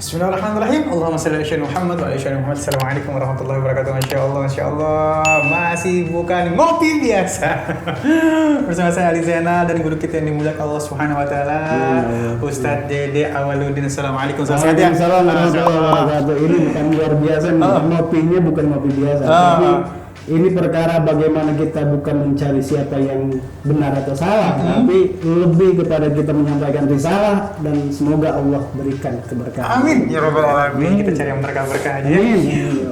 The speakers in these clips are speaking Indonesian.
Bismillahirrahmanirrahim. Allahumma salli ala sayyidina Muhammad wa ala sayyidina Muhammad. Assalamualaikum warahmatullahi wabarakatuh. Masya Allah. Masih bukan ngopi biasa. Bersama saya Ali Zainal dan guru kita yang dimuliakan Allah Subhanahu wa taala, Ustadz Dede Awaluddin. Assalamualaikum. Waalaikumsalam warahmatullahi wabarakatuh. Ini bukan luar biasa nih. Ngopinya bukan ngopi biasa. Tapi ini perkara bagaimana kita bukan mencari siapa yang benar atau salah, tapi lebih kepada kita menyampaikan risalah dan semoga Allah berikan keberkahan. Amin ya rabbal alamin. Kita cari yang berkah-berkah aja.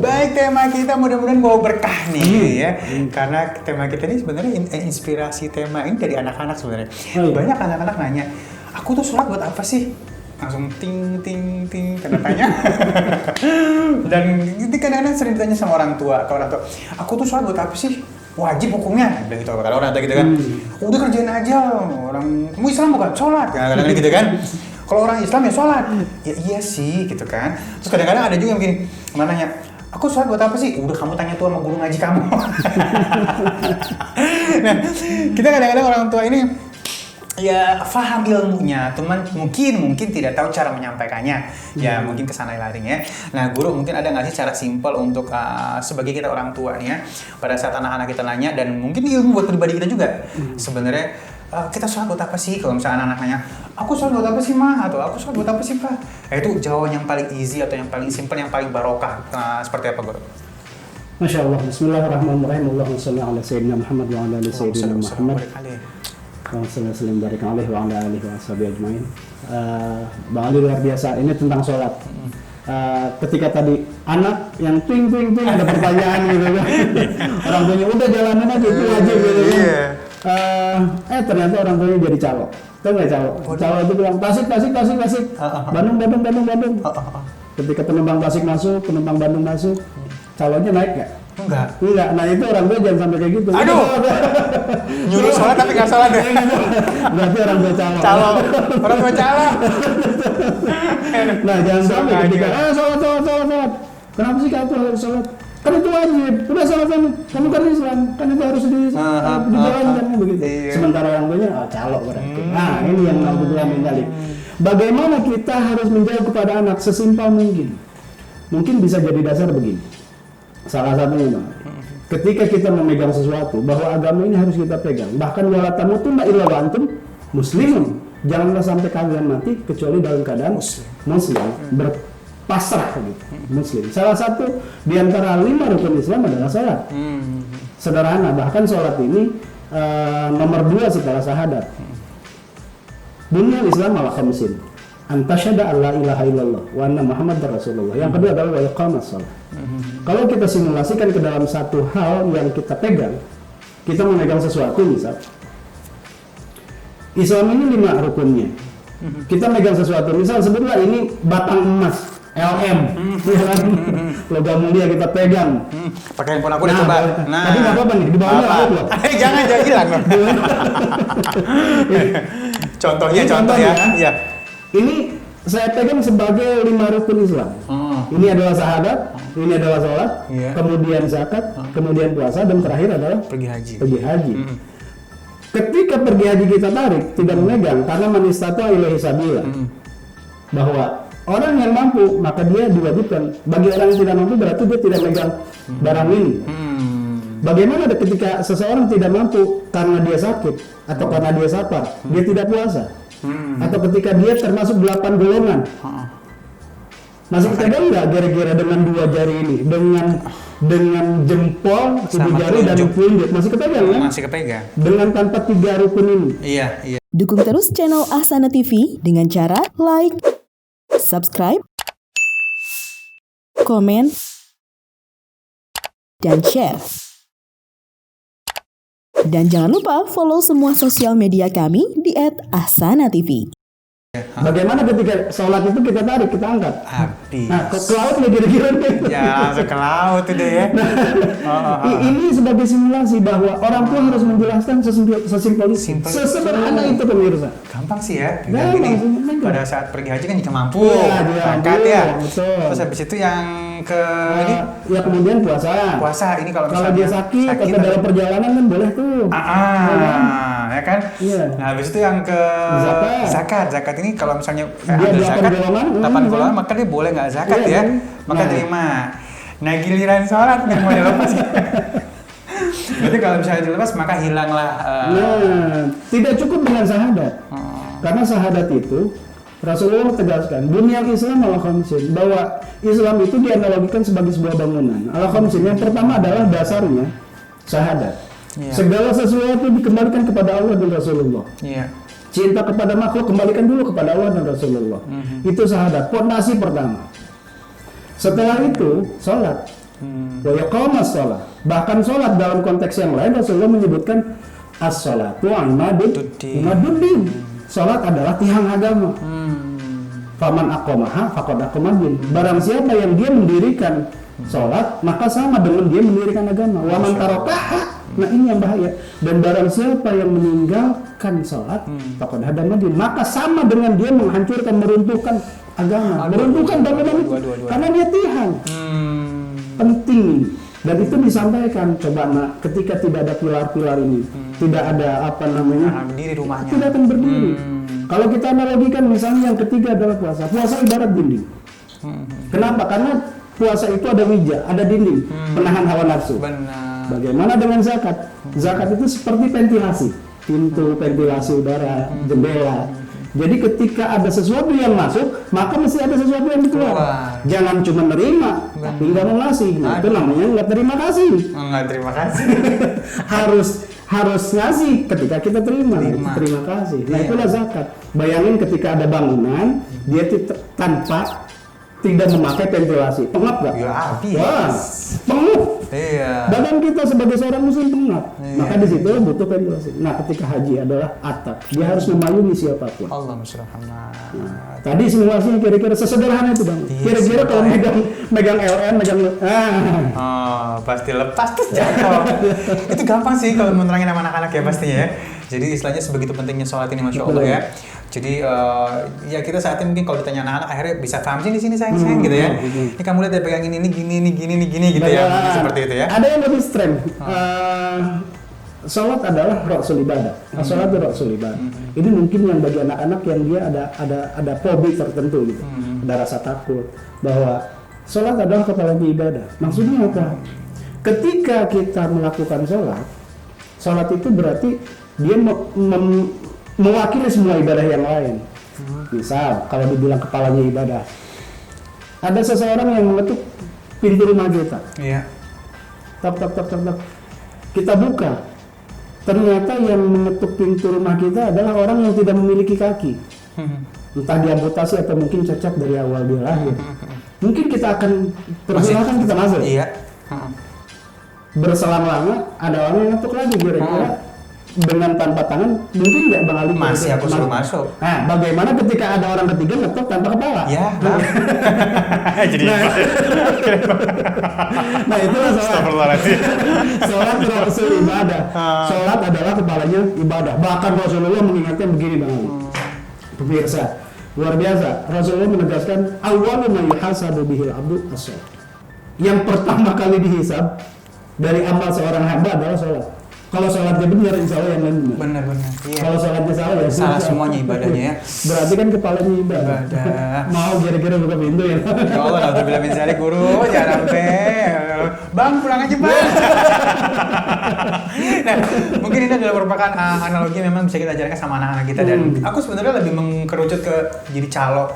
Baik, tema kita mudah-mudahan bawa berkah nih ya. Karena tema kita ini sebenarnya inspirasi tema ini dari anak-anak sebenarnya. Banyak anak-anak nanya, aku tuh sholat buat apa sih? Langsung ting tanda tanya. Dan ini kadang-kadang sering ditanya sama orang tua, aku tuh sholat buat apa sih? Wajib hukumnya, bilang gitu kalau orang tua gitu kan. Udah kerjain aja, orang kamu Islam bukan sholat, kadang-kadang gitu kan. Kalau orang Islam ya sholat, ya iya sih gitu kan. Terus kadang-kadang ada juga yang begini, nanya, aku sholat buat apa sih? Udah kamu tanya tuh sama guru ngaji kamu. Nah, kita kadang-kadang orang tua ini ya faham ilmunya, teman mungkin tidak tahu cara menyampaikannya, ya mungkin kesana larinya. Nah, guru mungkin ada nggak sih cara simpel untuk sebagai kita orang tua nih ya, pada saat anak-anak kita nanya dan mungkin ilmu buat pribadi kita juga. Sebenarnya kita sholat buat apa sih? Kalau misalnya anak-anak nanya, aku sholat buat apa sih mah? Atau aku sholat buat apa sih pak? Itu jawaban yang paling easy atau yang paling simpel, yang paling barokah. Seperti apa guru? Masya Allah. Bismillahirrahmanirrahim. Allahumma sholli ala sayyidina Muhammad wa ala ali sayyidina Muhammad. Assalamualaikum warahmatullahi wabarakatuh. Bang Ali luar biasa, ini tentang sholat. Ketika tadi anak yang ting ada pertanyaan gitu kan. Orang tuanya udah jalanin aja itu wajib gitu kan. Ternyata orang tuanya jadi calo. Tahu nggak calo? Calo itu bilang Tasik. Bandung. Ketika penumpang Tasik masuk, penumpang Bandung masuk, calonya naik nggak? Enggak. Nah itu orang tua jangan sampai kayak gitu. Aduh. Nyuruh sholat tapi nggak sholat deh. Berarti orang tua calo. Orang tua calo. Nah jangan sampai ketika sholat. Kenapa sih kamu harus sholat? Kan itu wajib. Udah sholat kamu kan Islam. Kan itu harus dijalankan begitu. Sementara orang tuanya calo berarti. Nah ini yang naudzubillah min dzalik. Bagaimana kita harus menjawab kepada anak sesimpel mungkin. Mungkin bisa jadi dasar begini. Salah satunya Bang, ketika kita memegang sesuatu bahwa agama ini harus kita pegang, bahkan wala tamutunna illa wa antum muslimun, janganlah sampai kalian mati kecuali dalam keadaan muslim, berpasrah gitu, muslim. Salah satu di antara 5 rukun Islam adalah salat. Sederhana, bahkan salat ini nomor 2 setelah syahadat. Bunyal Islam ala khamsin. Antasyhada alla ilaha illallah wa anna Muhammadar Rasulullah. Yang kedua adalah wa iqamas shalah. Kalau kita simulasikan ke dalam satu hal yang kita pegang, kita memegang sesuatu misal. Islam ini 5 rukunnya. Kita megang sesuatu, misal sebutlah ini batang emas LM, logam mulia kita pegang. Pakai handphone aku coba. Tapi nggak apa-apa nih, di bawahnya laut loh. Jangan hilang loh. Contohnya ya. Iya. Ini saya pegang sebagai 5 rukun Islam. Ini adalah syahadat, ini adalah sholat, kemudian zakat, kemudian puasa, dan terakhir adalah pergi haji. Ketika pergi haji kita tarik, tidak memegang, karena man istata'a ilaihi sabila. Bahwa orang yang mampu, maka dia diwajibkan. Bagi orang yang tidak mampu, berarti dia tidak megang barang ini. Bagaimana ketika seseorang tidak mampu karena dia sakit, atau karena dia safar, dia tidak puasa. Atau ketika dia termasuk 8 golongan, masih pegang nggak kira-kira dengan 2 jari ini, dengan jempol, 7 jari dan telunjuk masih kepegang kan? Masih kepegang. Dengan tanpa 3 rukun ini. Iya. Dukung terus channel Ahsanah TV dengan cara like, subscribe, komen, dan share. Dan jangan lupa follow semua sosial media kami di @ahsanatv. Bagaimana ketika sholat itu kita tarik, kita angkat? Habis. Nah, ke laut ya kira-kira gitu. Ya, langsung ke laut itu deh ya. Ini sebagai simulasi bahwa orang tua harus menjelaskan sesimpel sesederhana itu pemirsa. Gampang sih ya. Gampang, Gini, pada saat pergi haji kan jika mampu, angkat ya. Terus habis itu yang ke ini ya kemudian puasa ini kalau dia sakit atau dalam perjalanan kan boleh tuh ya kan. Nah habis itu yang ke zakat ini kalau kalau misalnya Dia ada 8 zakat, golongan, 8 golongan, maka dia boleh nggak zakat Iya, ya, kan? maka Nah. terima. Nah giliran sholat yang mau dilepas. Berarti kalau misalnya dilepas maka hilanglah. Nah, tidak cukup dengan syahadat. Karena syahadat itu Rasulullah tegaskan, bunyal Islam ala khamsin, bahwa Islam itu dianalogikan sebagai sebuah bangunan. Ala khamsin, yang pertama adalah dasarnya syahadat. Iya. Segala sesuatu dikembalikan kepada Allah dan Rasulullah. Iya. Cinta kepada makhluk kembalikan dulu kepada Allah dan Rasulullah. Itu syahadat, fondasi pertama. Setelah itu, sholat. Wa yaqamas sholat. Bahkan sholat dalam konteks yang lain Rasulullah menyebutkan as-sholatu imaduddin. Sholat adalah tiang agama. Faman aqamaha faqad aqamadin. Barang siapa yang dia mendirikan sholat, maka sama dengan dia mendirikan agama. Wa man tarakaha. Nah ini yang bahaya. Dan barang siapa yang meninggalkan sholat, faqad hadamadin. Maka sama dengan dia menghancurkan, meruntuhkan agama. Meruntuhkan bangunan itu. Karena dia tiang. Penting. Dan itu disampaikan, coba nak, ketika tidak ada pilar-pilar ini, tidak ada Berdiri rumahnya. tidak akan berdiri. Kalau kita analogikan misalnya yang ketiga adalah puasa. Puasa ibarat dinding. Kenapa? Karena puasa itu ada wija, ada dinding, penahan hawa nafsu. Benar. Bagaimana dengan zakat? Zakat itu seperti ventilasi, pintu ventilasi udara, jendela. Jadi ketika ada sesuatu yang masuk, maka mesti ada sesuatu yang keluar. Jangan cuma nerima, tapi nggak mau ngasih. Nah, itu namanya nggak terima kasih. Enggak, terima kasih. harus ngasih ketika kita terima. Terima kasih. Nah, itulah zakat. Bayangin ketika ada bangunan, dia tanpa tidak memakai ventilasi, pengap nggak? Ya habis. Wah, pengap. Iya. Badan kita sebagai seorang muslim pengap. Iya. Maka di situ butuh ventilasi. Nah, ketika haji adalah atap. Dia harus memayungi siapapun. Allah musyrahana. Tadi simulasinya kira-kira sesederhana itu, Bang. Iya, Kira-kira kalau megang LN, Pasti lepas terus jatuh. Itu gampang sih kalau menerangin sama anak-anak ya pastinya ya. Jadi istilahnya sebegitu pentingnya sholat ini, masya Allah ya. Jadi ya kita saat ini mungkin kalau ditanya anak-anak akhirnya bisa paham sih di sini sayang gitu ya. Ini kamu lihat ya pegang ini gini gitu ya, mungkin seperti itu ya. Ada yang lebih ekstrem. Sholat adalah rasul ibadah. Sholat itu rasul ibadah. Ini mungkin yang bagi anak-anak yang dia ada fobi tertentu gitu. Ada rasa takut bahwa sholat adalah kepala ibadah. Maksudnya apa? Ketika kita melakukan sholat itu berarti dia mewakili semua ibadah yang lain. Misal kalau dibilang kepalanya ibadah, ada seseorang yang mengetuk pintu rumah kita. Iya. Tap. Kita buka. Ternyata yang mengetuk pintu rumah kita adalah orang yang tidak memiliki kaki. Entah diamputasi atau mungkin cacat dari awal dia lahir. Mungkin kita akan persilahkan kita masuk. Iya. Berselang lama ada orang yang ngetuk lagi kira-kira dengan tanpa tangan, mungkin nggak Bang Ali? Masih aku suruh masuk. Nah, bagaimana ketika ada orang ketiga ngetuk tanpa kepala? Ya. Jadi nah itulah sholat. Sholat rasul ibadah. Sholat adalah kepalanya ibadah. Bahkan Rasulullah mengingatkan begini, Bang Ali. Pemirsa, luar biasa. Rasulullah menegaskan awwalu ma yuhasabu bihil abdu as-shalah. Yang pertama kali dihisab dari amal seorang hamba adalah sholat. Kalau sholatnya benar, insya Allah yang lain benar. Benar. Iya. Kalau sholatnya salah ya salah semuanya ibadahnya ya. Berarti kan kepalanya ibadah. Mau kira-kira buka pintu ya. Ya Allah, alhamdulillah min zalik guru, jangan sampai. Bang, pulang aja bang. Nah, mungkin ini adalah merupakan analogi yang memang bisa kita ajarkan sama anak-anak kita, dan aku sebenarnya lebih mengkerucut ke jadi calo.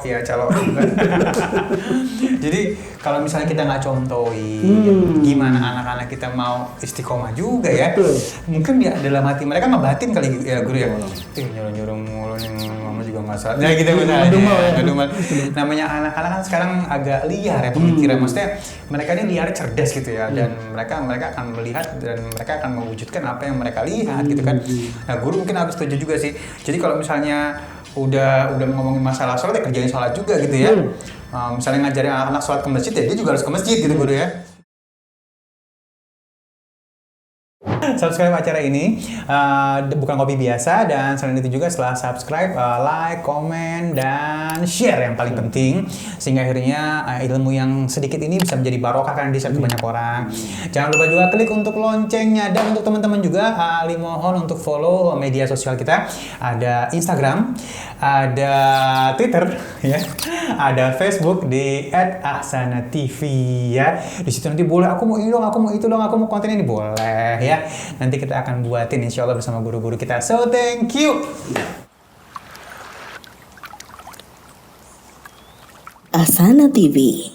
Jadi kalau misalnya kita nggak contohin, gimana anak-anak kita mau istiqomah juga ya? Mungkin ya dalam hati mereka ngebatin kali ya guru ya. Nyuruh-nyuruh mulu nih, mama juga nggak salah. Nah gitu misalnya. Ngedumel. Namanya anak-anak kan sekarang agak liar ya pemikiran. Maksudnya mereka ini liar cerdas gitu ya, dan mereka akan melihat dan mereka akan mewujudkan apa yang mereka lihat gitu kan. Nah guru mungkin harus setuju juga sih. Jadi kalau misalnya udah ngomongin masalah sholat ya kerjain sholat juga gitu ya. Misalnya ngajarin anak-anak sholat ke masjid ya dia juga harus ke masjid gitu guru ya. subscribe acara ini. Bukan kopi biasa, dan selain itu juga setelah subscribe, like, komen, dan share yang paling penting, sehingga akhirnya ilmu yang sedikit ini bisa menjadi barokah kan di-share ke banyak orang. Jangan lupa juga klik untuk loncengnya, dan untuk teman-teman juga Ali mohon untuk follow media sosial kita. Ada Instagram, ada Twitter, ya, ada Facebook di @ahsanatv ya. Di situ nanti boleh aku mau ini dong, aku mau itu dong, aku mau konten ini, boleh ya. Nanti kita akan buatin insya Allah bersama guru-guru kita. So thank you. Ahsana TV.